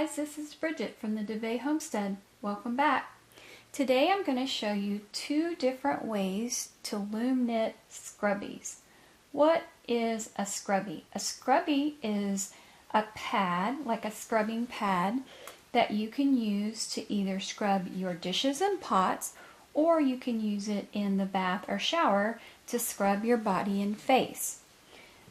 guys, this is Bridget from the DeVay Homestead. Welcome back. Today I'm going to show you two different ways to loom knit scrubbies. What is a scrubby? A scrubby is a pad, like a scrubbing pad, that you can use to either scrub your dishes and pots, or you can use it in the bath or shower to scrub your body and face.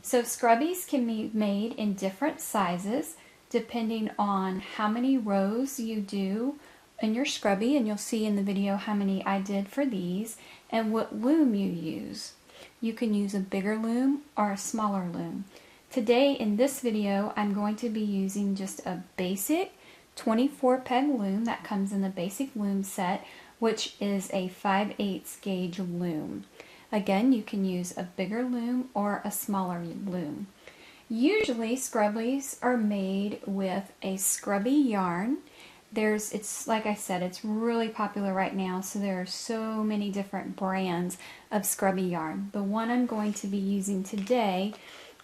So scrubbies can be made in different sizes depending on how many rows you do in your scrubby, and you'll see in the video how many I did for these, and what loom you use. You can use a bigger loom or a smaller loom. Today in this video I'm going to be using just a basic 24 peg loom that comes in the basic loom set, which is a 5/8 gauge loom. Again, you can use a bigger loom or a smaller loom. Usually scrubbies are made with a scrubby yarn. It's like I said, it's really popular right now, so there are so many different brands of scrubby yarn. The one I'm going to be using today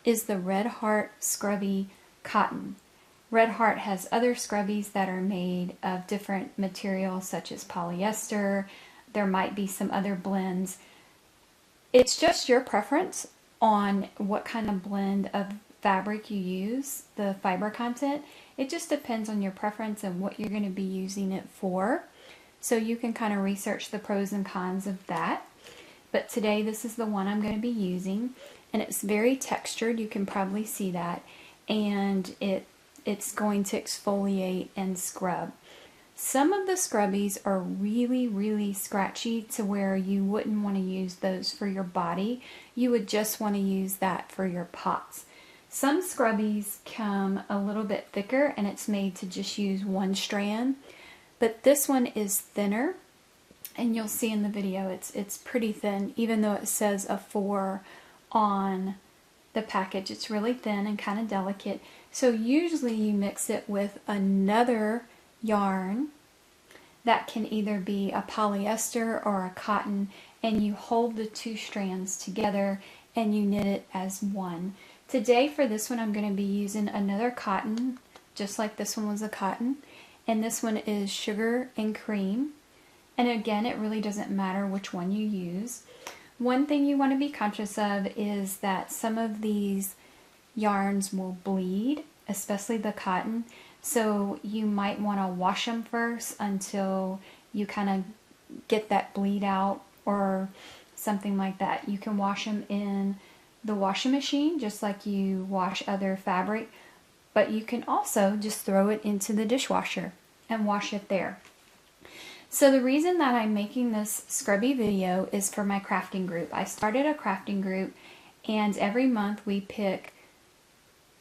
is the Red Heart Scrubby Cotton. Red Heart has other scrubbies that are made of different materials such as polyester. There might be some other blends. It's just your preference on what kind of blend of fabric you use, the fiber content. It just depends on your preference and what you're going to be using it for. So you can kind of research the pros and cons of that. But today this is the one I'm going to be using, and it's very textured. You can probably see that, and it's going to exfoliate and scrub. Some of the scrubbies are really scratchy to where you wouldn't want to use those for your body. You would just want to use that for your pots. Some scrubbies come a little bit thicker, and it's made to just use one strand, but this one is thinner, and you'll see in the video it's pretty thin. Even though it says a 4 on the package, it's really thin and kind of delicate. So usually you mix it with another yarn that can either be a polyester or a cotton, and you hold the two strands together and you knit it as one. Today for this one I'm going to be using another cotton, just like this one was a cotton, and this one is Sugar and Cream. And again, it really doesn't matter which one you use. One thing you want to be conscious of is that some of these yarns will bleed, especially the cotton, so you might want to wash them first until you kind of get that bleed out or something like that. You can wash them in the washing machine just like you wash other fabric, but you can also just throw it into the dishwasher and wash it there. So the reason that I'm making this scrubby video is for my crafting group. I started a crafting group, and every month we pick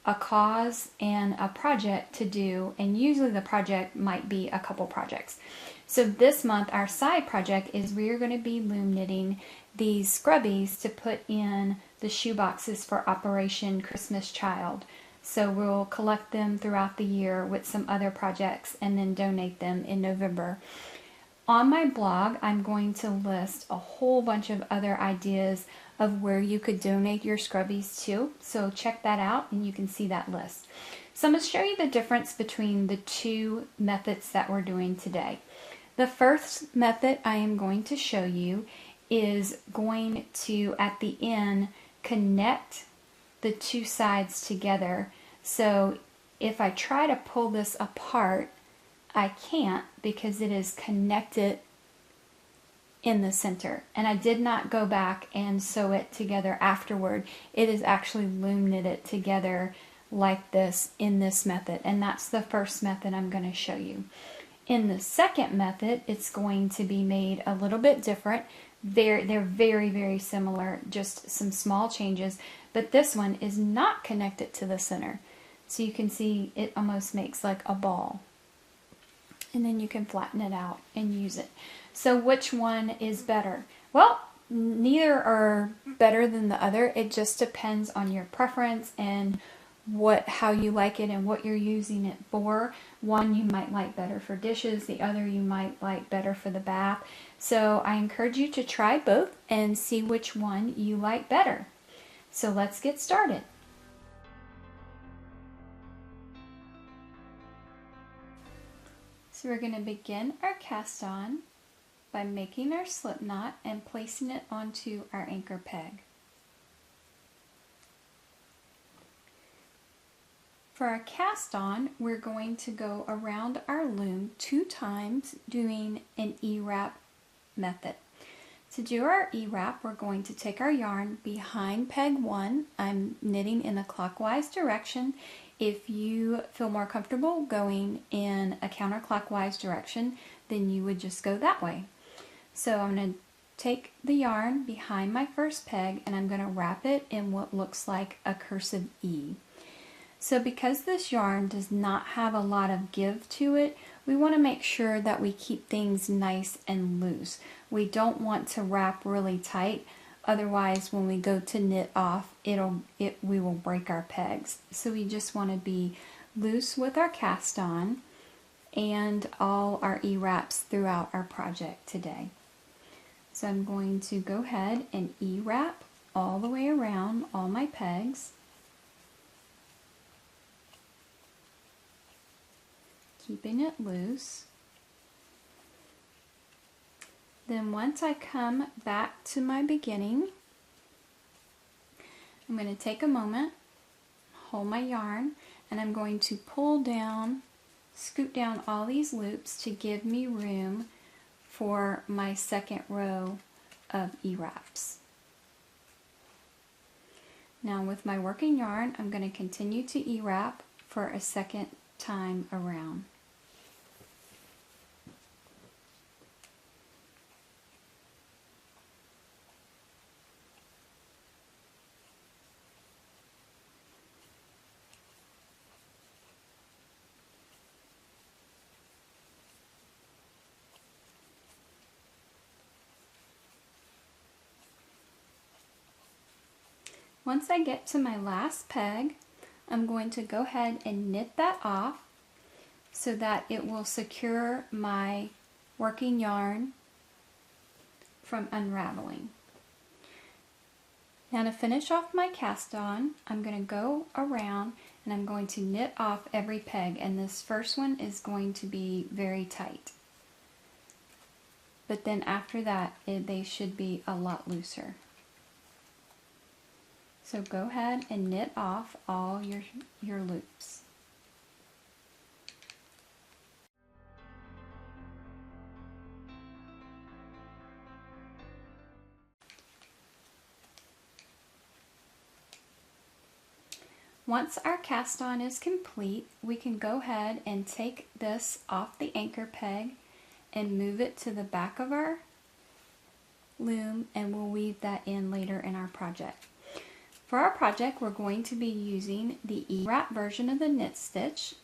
a cause and a project to do, and usually the project might be a couple projects. So this month our side project is we're going to be loom knitting these scrubbies to put in the shoe boxes for Operation Christmas Child. So we'll collect them throughout the year with some other projects and then donate them in November. On my blog, I'm going to list a whole bunch of other ideas of where you could donate your scrubbies to. So check that out and you can see that list. So I'm going to show you the difference between the two methods that we're doing today. The first method I am going to show you is going to, at the end, connect the two sides together. So if I try to pull this apart, I can't, because it is connected in the center. And I did not go back and sew it together afterward. It is actually loom knitted together like this in this method. And that's the first method I'm going to show you. In the second method, it's going to be made a little bit different. They're very similar, just some small changes, but this one is not connected to the center. So you can see it almost makes like a ball. And then you can flatten it out and use it. So which one is better? Well, neither are better than the other. It just depends on your preference and how you like it and what you're using it for. One you might like better for dishes, the other you might like better for the bath. So I encourage you to try both and see which one you like better. So let's get started. So we're going to begin our cast on by making our slip knot and placing it onto our anchor peg. For our cast on, we're going to go around our loom 2 times doing an E-wrap method. To do our E-wrap, we're going to take our yarn behind peg 1. I'm knitting in a clockwise direction. If you feel more comfortable going in a counterclockwise direction, then you would just go that way. So I'm going to take the yarn behind my first peg and I'm going to wrap it in what looks like a cursive E. So because this yarn does not have a lot of give to it, we want to make sure that we keep things nice and loose. We don't want to wrap really tight, otherwise when we go to knit off, we will break our pegs. So we just want to be loose with our cast on and all our E-wraps throughout our project today. So I'm going to go ahead and E-wrap all the way around all my pegs. Keeping it loose. Then once I come back to my beginning, I'm going to take a moment, hold my yarn, and I'm going to pull down, scoot down all these loops to give me room for my second row of E-wraps. Now with my working yarn, I'm going to continue to E-wrap for a second time around. Once I get to my last peg, I'm going to go ahead and knit that off so that it will secure my working yarn from unraveling. Now to finish off my cast on, I'm going to go around and I'm going to knit off every peg, and this first one is going to be very tight. But then after that, they should be a lot looser. So go ahead and knit off all your loops. Once our cast on is complete, we can go ahead and take this off the anchor peg and move it to the back of our loom, and we'll weave that in later in our project. For our project, we're going to be using the E-wrap version of the knit stitch,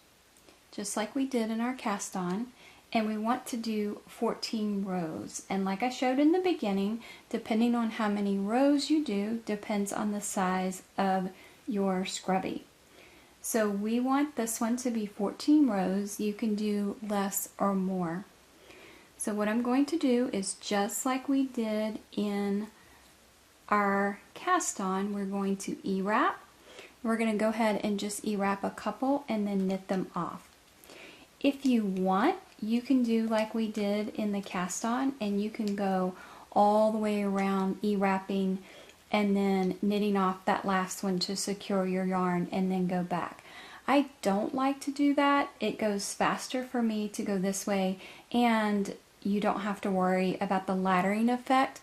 just like we did in our cast on, and we want to do 14 rows. And like I showed in the beginning, depending on how many rows you do, depends on the size of your scrubby. So we want this one to be 14 rows. You can do less or more. So what I'm going to do is just like we did in our cast on, we're going to E-wrap. We're going to go ahead and just E-wrap a couple and then knit them off. If you want, you can do like we did in the cast on, and you can go all the way around E-wrapping and then knitting off that last one to secure your yarn and then go back. I don't like to do that. It goes faster for me to go this way, and you don't have to worry about the laddering effect.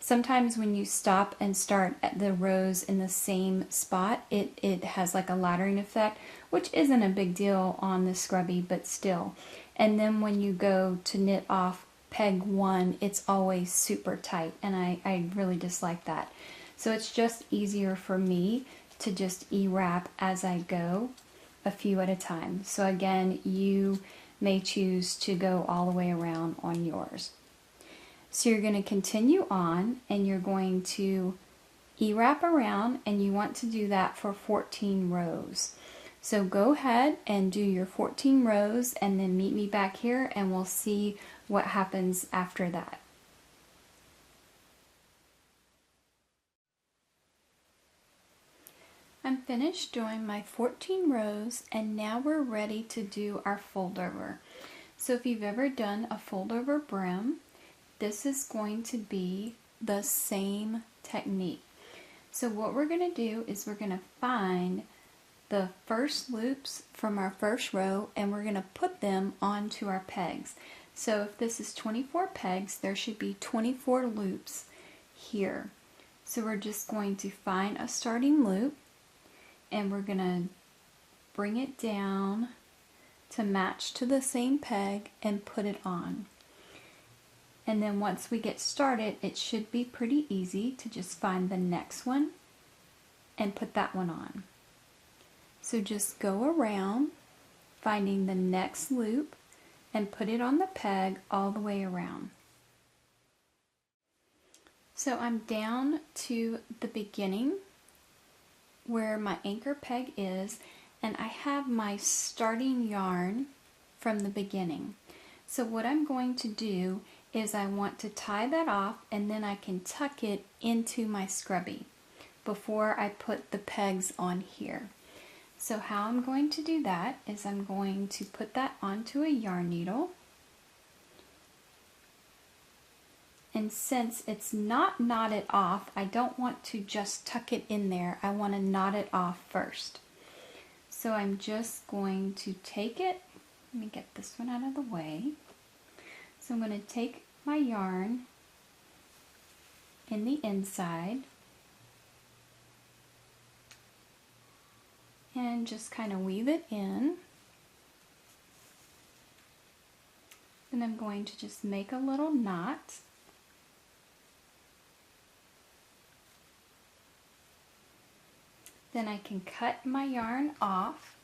Sometimes when you stop and start at the rows in the same spot, it has like a laddering effect, which isn't a big deal on the scrubby, but still. And then when you go to knit off peg 1, it's always super tight, and I really dislike that. So it's just easier for me to just E-wrap as I go, a few at a time. So again, you may choose to go all the way around on yours. So you're going to continue on, and you're going to E-wrap around, and you want to do that for 14 rows. So go ahead and do your 14 rows and then meet me back here and we'll see what happens after that. I'm finished doing my 14 rows, and now we're ready to do our fold over. So if you've ever done a fold over brim, this is going to be the same technique. So what we're going to do is we're going to find the first loops from our first row and we're going to put them onto our pegs. So if this is 24 pegs, there should be 24 loops here. So we're just going to find a starting loop and we're going to bring it down to match to the same peg and put it on. And then once we get started, it should be pretty easy to just find the next one and put that one on. So just go around finding the next loop and put it on the peg all the way around. So I'm down to the beginning where my anchor peg is, and I have my starting yarn from the beginning. So what I'm going to do is I want to tie that off and then I can tuck it into my scrubby before I put the pegs on here. So how I'm going to do that is I'm going to put that onto a yarn needle. And since it's not knotted off, I don't want to just tuck it in there. I want to knot it off first. So I'm just going to take it, let me get this one out of the way. So I'm going to take my yarn in the inside and just kind of weave it in. And I'm going to just make a little knot. Then I can cut my yarn off,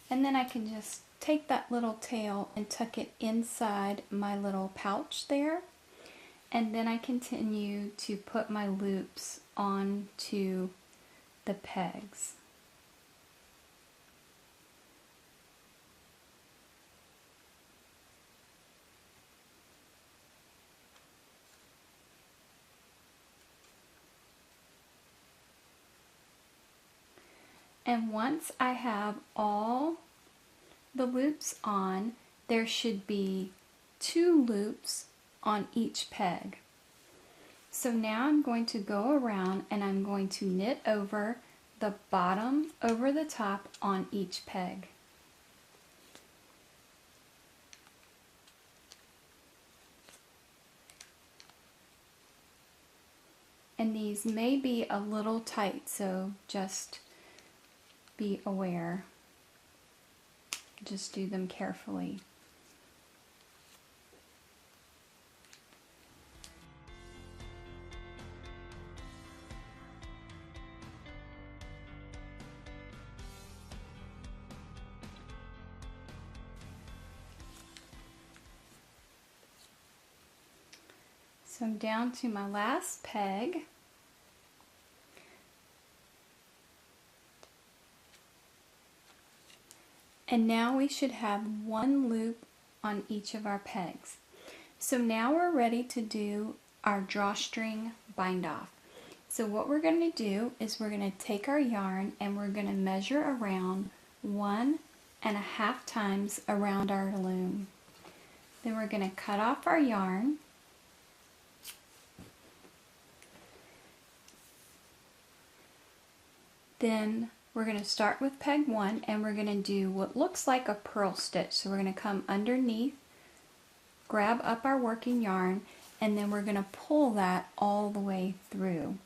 and then I can just take that little tail and tuck it inside my little pouch there, and then I continue to put my loops onto the pegs. And once I have all the loops on, there should be 2 loops on each peg. So now I'm going to go around and I'm going to knit over the bottom over the top on each peg. And these may be a little tight, so just be aware. Just do them carefully. So I'm down to my last peg. And now we should have 1 loop on each of our pegs. So now we're ready to do our drawstring bind off. So what we're going to do is we're going to take our yarn and we're going to measure around 1.5 times around our loom. Then we're going to cut off our yarn. Then we're going to start with peg 1 and we're going to do what looks like a purl stitch. So we're going to come underneath, grab up our working yarn, and then we're going to pull that all the way through.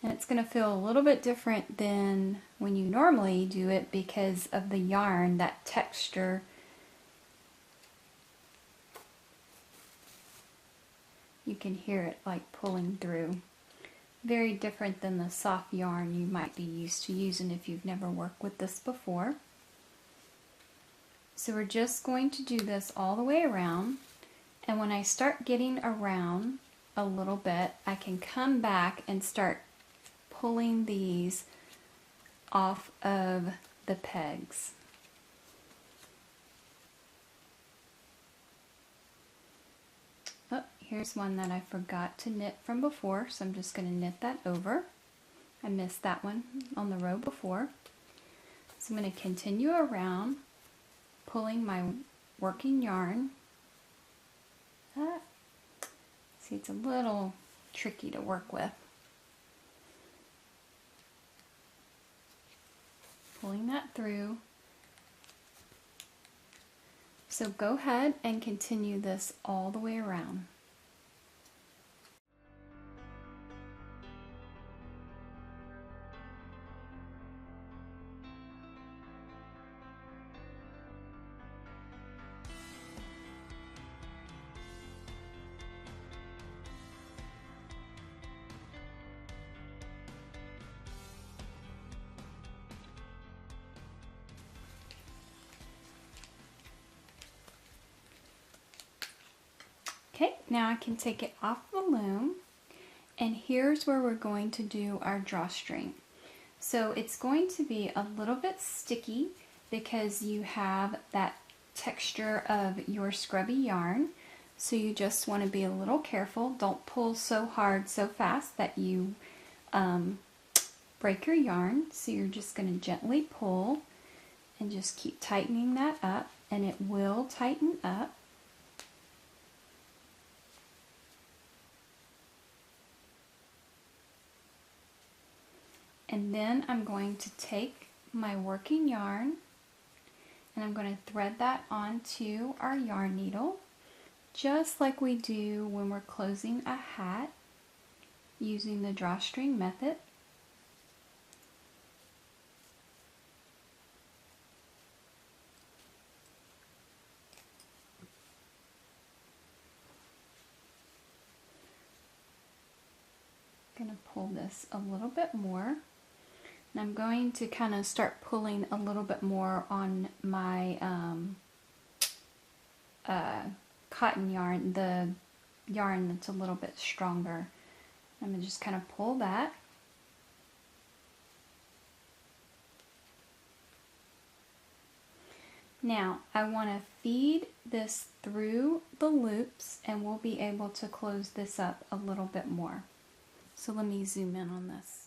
And it's going to feel a little bit different than when you normally do it because of the yarn, that texture. You can hear it like pulling through. Very different than the soft yarn you might be used to using if you've never worked with this before. So we're just going to do this all the way around, and when I start getting around a little bit, I can come back and start pulling these off of the pegs. Oh, here's one that I forgot to knit from before, so I'm just going to knit that over. I missed that one on the row before. So I'm going to continue around, pulling my working yarn. See, it's a little tricky to work with. Pulling that through. So go ahead and continue this all the way around. Okay, now I can take it off the loom, and here's where we're going to do our drawstring. So it's going to be a little bit sticky because you have that texture of your scrubby yarn. So you just want to be a little careful. Don't pull so hard so fast that you break your yarn. So you're just going to gently pull and just keep tightening that up, and it will tighten up. And then I'm going to take my working yarn and I'm going to thread that onto our yarn needle, just like we do when we're closing a hat using the drawstring method. I'm going to pull this a little bit more. And I'm going to kind of start pulling a little bit more on my cotton yarn, the yarn that's a little bit stronger. I'm going to just kind of pull that. Now I want to feed this through the loops, and we'll be able to close this up a little bit more. So let me zoom in on this.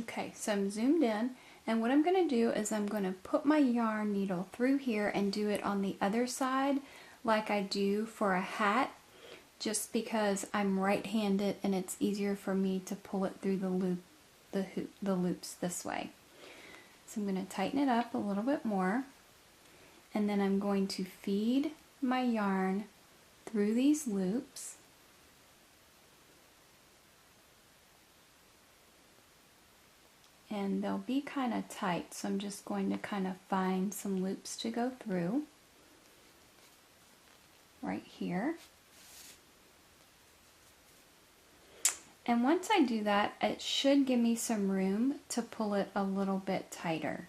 Okay, so I'm zoomed in, and what I'm going to do is I'm going to put my yarn needle through here and do it on the other side like I do for a hat, just because I'm right-handed and it's easier for me to pull it through the loops this way. So I'm going to tighten it up a little bit more, and then I'm going to feed my yarn through these loops. And they'll be kind of tight, so I'm just going to kind of find some loops to go through right here. And once I do that, it should give me some room to pull it a little bit tighter,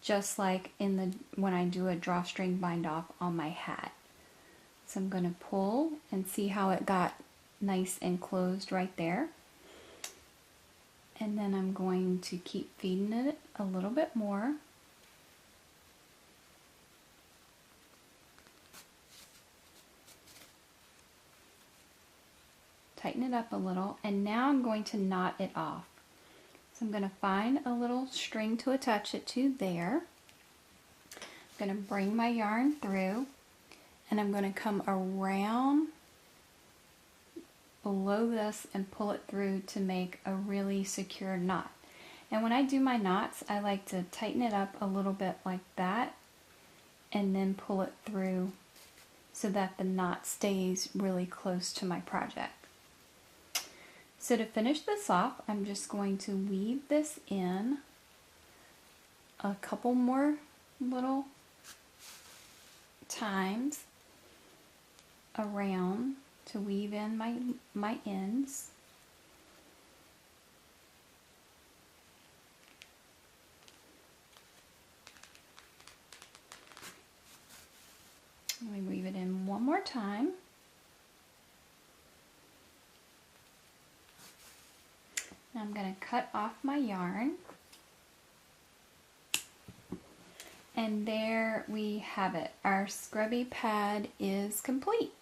just like when I do a drawstring bind off on my hat. So I'm going to pull and see how it got nice and closed right there. And then I'm going to keep feeding it a little bit more. Tighten it up a little, and now I'm going to knot it off. So I'm going to find a little string to attach it to there. I'm going to bring my yarn through, and I'm going to come around below this and pull it through to make a really secure knot. And when I do my knots, I like to tighten it up a little bit like that and then pull it through so that the knot stays really close to my project. So to finish this off, I'm just going to weave this in a couple more little times around to weave in my ends. Let me weave it in one more time. Now I'm going to cut off my yarn. And there we have it. Our scrubby pad is complete.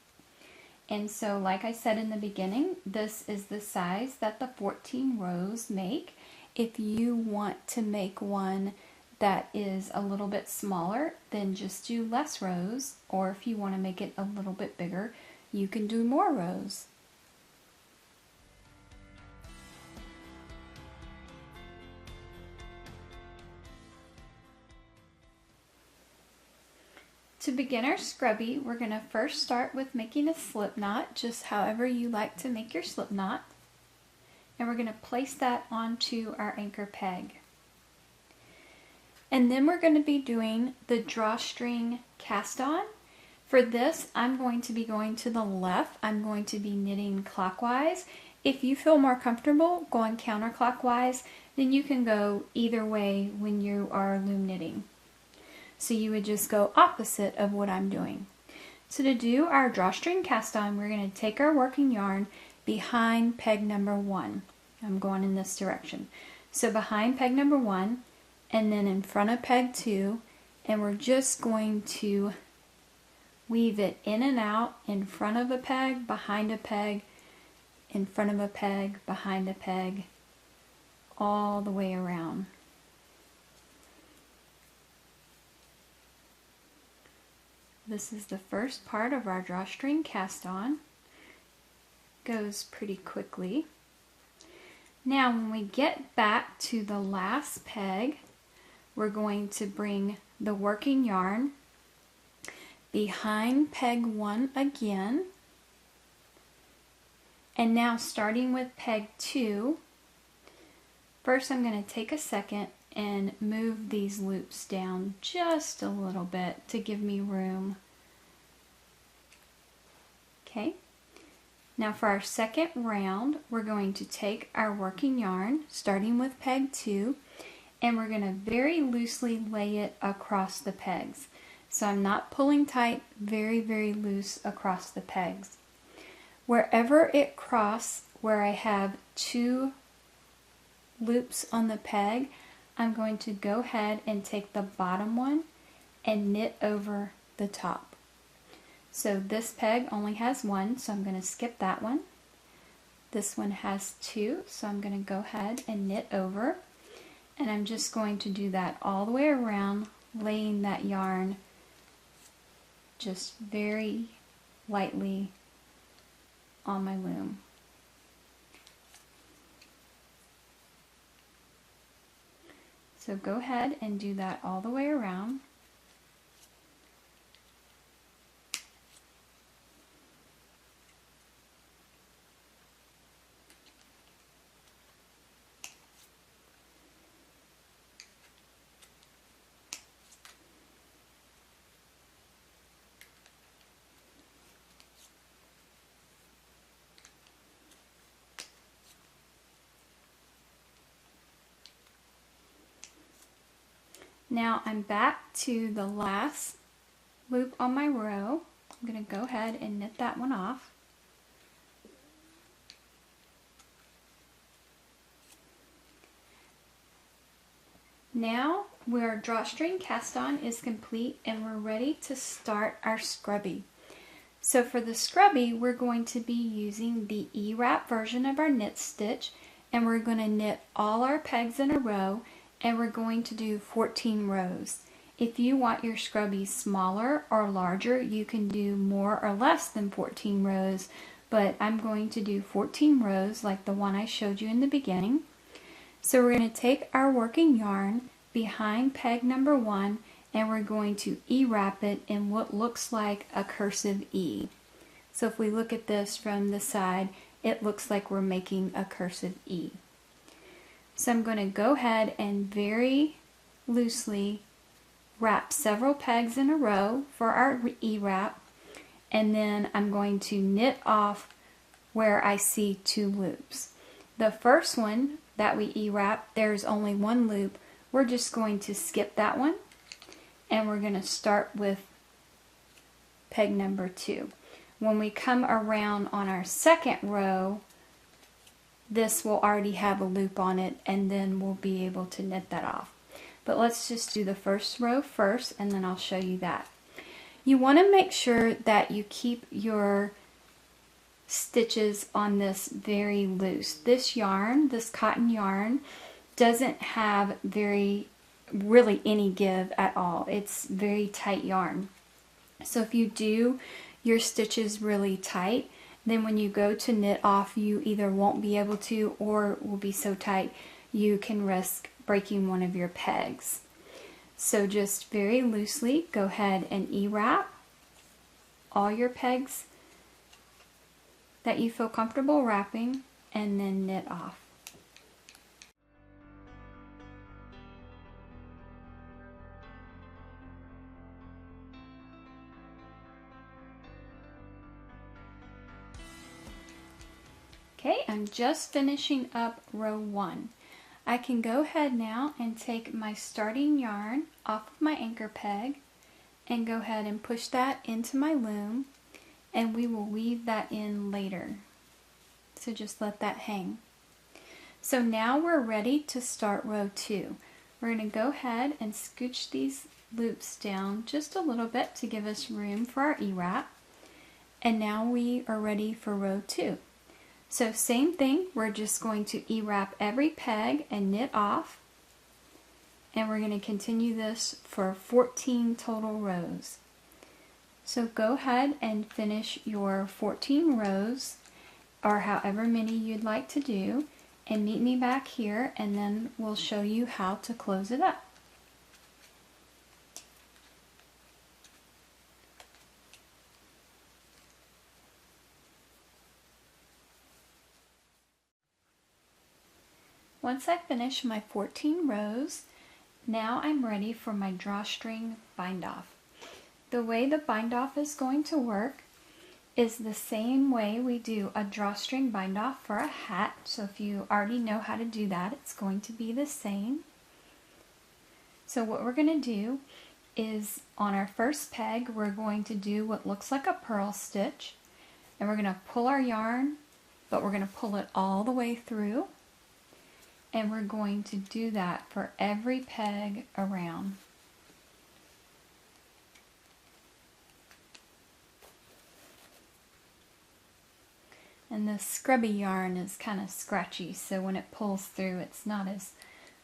And so, like I said in the beginning, this is the size that the 14 rows make, If you want to make one that is a little bit smaller, then just do less rows, or if you want to make it a little bit bigger, you can do more rows. To begin our scrubby, we're going to first start with making a slip knot, just however you like to make your slip knot. And we're going to place that onto our anchor peg. And then we're going to be doing the drawstring cast on. For this, I'm going to be going to the left. I'm going to be knitting clockwise. If you feel more comfortable going counterclockwise, then you can go either way when you are loom knitting. So you would just go opposite of what I'm doing. So to do our drawstring cast on, we're going to take our working yarn behind peg number 1. I'm going in this direction. So behind peg number 1 and then in front of peg 2, and we're just going to weave it in and out, in front of a peg, behind a peg, in front of a peg, behind a peg, all the way around. This is the first part of our drawstring cast on. Goes pretty quickly. Now when we get back to the last peg, we're going to bring the working yarn behind peg 1 again. And now starting with peg 2, first I'm going to take a second and move these loops down just a little bit to give me room. Okay, now for our second round, we're going to take our working yarn, starting with peg 2, and we're going to very loosely lay it across the pegs. So I'm not pulling tight, very, very loose across the pegs. Wherever it crosses, where I have 2 loops on the peg, I'm going to go ahead and take the bottom one and knit over the top. So this peg only has 1, so I'm going to skip that one. This one has 2, so I'm going to go ahead and knit over. And I'm just going to do that all the way around, laying that yarn just very lightly on my loom. So go ahead and do that all the way around. Now I'm back to the last loop on my row. I'm going to go ahead and knit that one off. Now our drawstring cast on is complete and we're ready to start our scrubby. So for the scrubby, we're going to be using the E-wrap version of our knit stitch, and we're going to knit all our pegs in a row, and we're going to do 14 rows. If you want your scrubby smaller or larger, you can do more or less than 14 rows, but I'm going to do 14 rows like the one I showed you in the beginning. So we're going to take our working yarn behind peg number 1 and we're going to E-wrap it in what looks like a cursive E. So if we look at this from the side, it looks like we're making a cursive E. So I'm going to go ahead and very loosely wrap several pegs in a row for our E-wrap, and then I'm going to knit off where I see 2 loops. The first one that we E-wrap, there's only 1 loop. We're just going to skip that one, and we're going to start with peg number 2. When we come around on our second row, this will already have a loop on it, and then we'll be able to knit that off. But let's just do the first row first, and then I'll show you that. You want to make sure that you keep your stitches on this very loose. This yarn, this cotton yarn, doesn't have really any give at all. It's very tight yarn. So if you do your stitches really tight, then when you go to knit off, you either won't be able to, or will be so tight you can risk breaking one of your pegs. So just very loosely go ahead and E-wrap all your pegs that you feel comfortable wrapping, and then knit off. Okay, I'm just finishing up row 1. I can go ahead now and take my starting yarn off of my anchor peg and go ahead and push that into my loom, and we will weave that in later. So just let that hang. So now we're ready to start row 2. We're going to go ahead and scooch these loops down just a little bit to give us room for our E-wrap. And now we are ready for row 2. So same thing, we're just going to E-wrap every peg and knit off. And we're going to continue this for 14 total rows. So go ahead and finish your 14 rows, or however many you'd like to do, and meet me back here, and then we'll show you how to close it up. Once I finish my 14 rows, now I'm ready for my drawstring bind off. The way the bind off is going to work is the same way we do a drawstring bind off for a hat. So if you already know how to do that, it's going to be the same. So what we're going to do is on our first peg, we're going to do what looks like a purl stitch, and we're going to pull our yarn, but we're going to pull it all the way through. And we're going to do that for every peg around. And the scrubby yarn is kind of scratchy, so when it pulls through, it's not as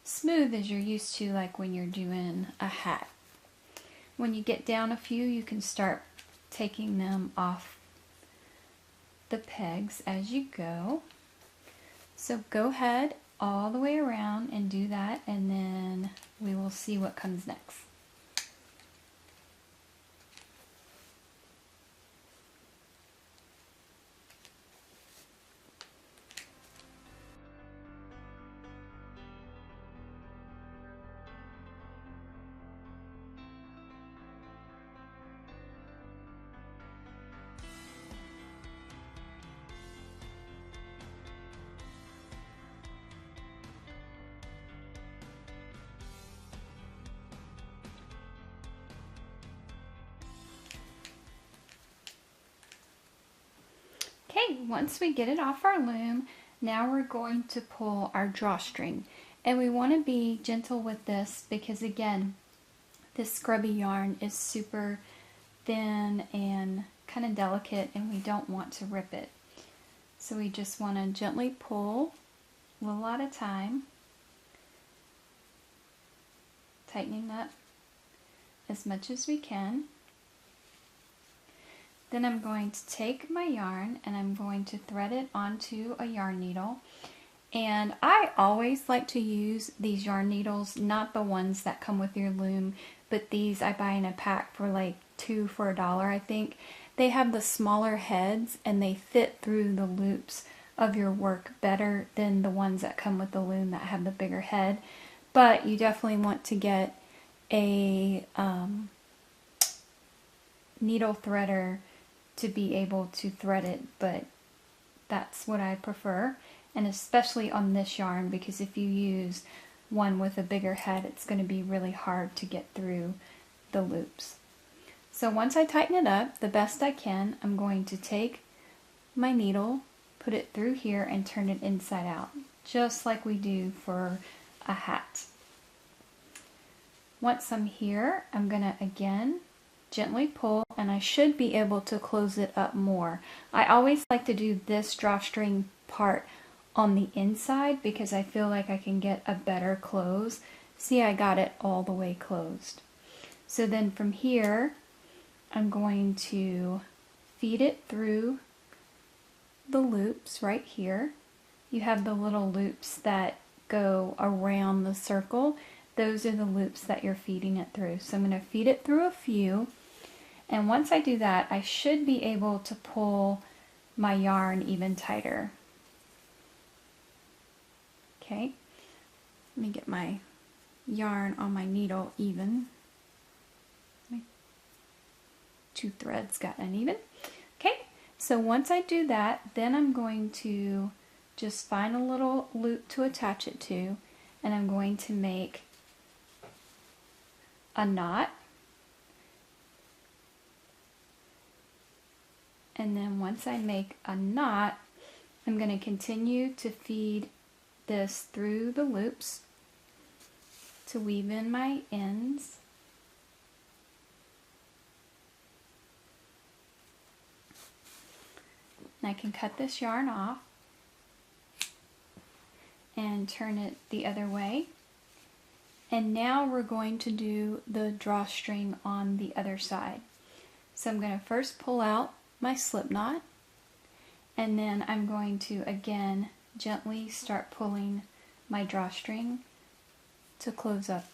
smooth as you're used to, like when you're doing a hat. When you get down a few, you can start taking them off the pegs as you go. So go ahead all the way around and do that, and then we will see what comes next. Okay, once we get it off our loom, now we're going to pull our drawstring. And we want to be gentle with this because, again, this scrubby yarn is super thin and kind of delicate, and we don't want to rip it. So we just want to gently pull a little at a time, tightening up as much as we can. Then I'm going to take my yarn and I'm going to thread it onto a yarn needle. And I always like to use these yarn needles, not the ones that come with your loom, but these I buy in a pack for like $2 for $1, I think. They have the smaller heads and they fit through the loops of your work better than the ones that come with the loom that have the bigger head. But you definitely want to get a needle threader to be able to thread it, but that's what I prefer, and especially on this yarn, because if you use one with a bigger head, it's going to be really hard to get through the loops. So once I tighten it up the best I can, I'm going to take my needle, put it through here, and turn it inside out, just like we do for a hat. Once I'm here, I'm going to again gently pull, and I should be able to close it up more. I always like to do this drawstring part on the inside because I feel like I can get a better close. See, I got it all the way closed. So then from here, I'm going to feed it through the loops right here. You have the little loops that go around the circle. Those are the loops that you're feeding it through. So I'm going to feed it through a few. And once I do that, I should be able to pull my yarn even tighter. Okay, let me get my yarn on my needle even. My two threads got uneven. Okay, so once I do that, then I'm going to just find a little loop to attach it to, and I'm going to make a knot. And then once I make a knot, I'm going to continue to feed this through the loops to weave in my ends. And I can cut this yarn off and turn it the other way. And now we're going to do the drawstring on the other side. So I'm going to first pull out my slip knot, and then I'm going to again gently start pulling my drawstring to close up.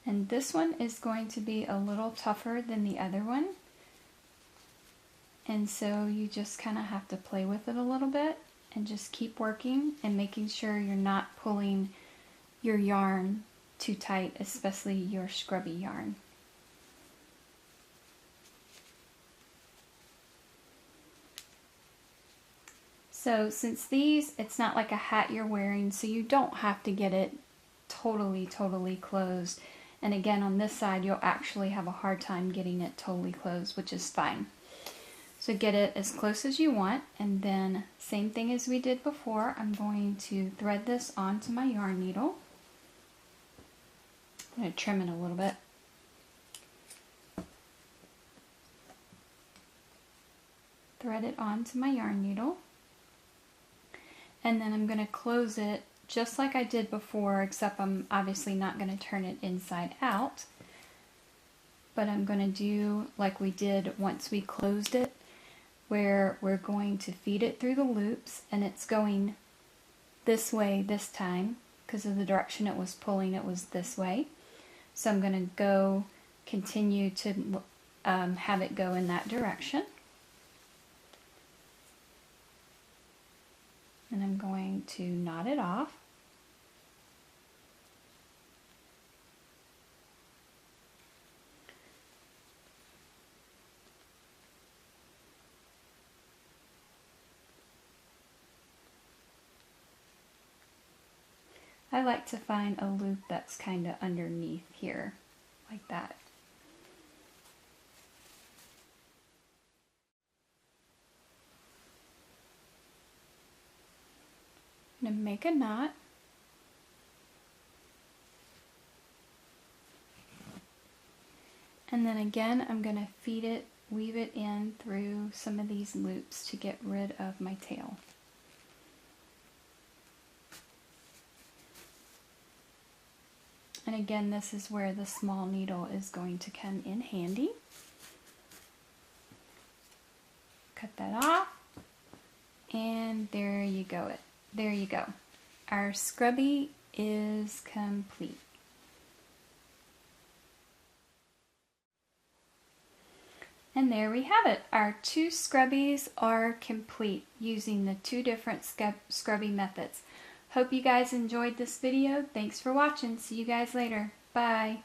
And this one is going to be a little tougher than the other one. And so you just kind of have to play with it a little bit and just keep working and making sure you're not pulling your yarn too tight, especially your scrubby yarn. So since these, it's not like a hat you're wearing, so you don't have to get it totally closed. And again, on this side, you'll actually have a hard time getting it totally closed, which is fine. So get it as close as you want, and then same thing as we did before, I'm going to thread this onto my yarn needle. I'm going to trim it a little bit. Thread it onto my yarn needle. And then I'm going to close it just like I did before, except I'm obviously not going to turn it inside out. But I'm going to do like we did once we closed it, where we're going to feed it through the loops, and it's going this way this time because of the direction it was pulling. It was this way, so I'm going to go continue to have it go in that direction, and I'm going to knot it off. I like to find a loop that's kind of underneath here, like that. I'm going to make a knot. And then again, I'm going to feed it, weave it in through some of these loops to get rid of my tail. And again, this is where the small needle is going to come in handy. Cut that off, and there you go. There you go. Our scrubby is complete. And there we have it. Our two scrubbies are complete using the two different scrubby methods. Hope you guys enjoyed this video. Thanks for watching. See you guys later. Bye.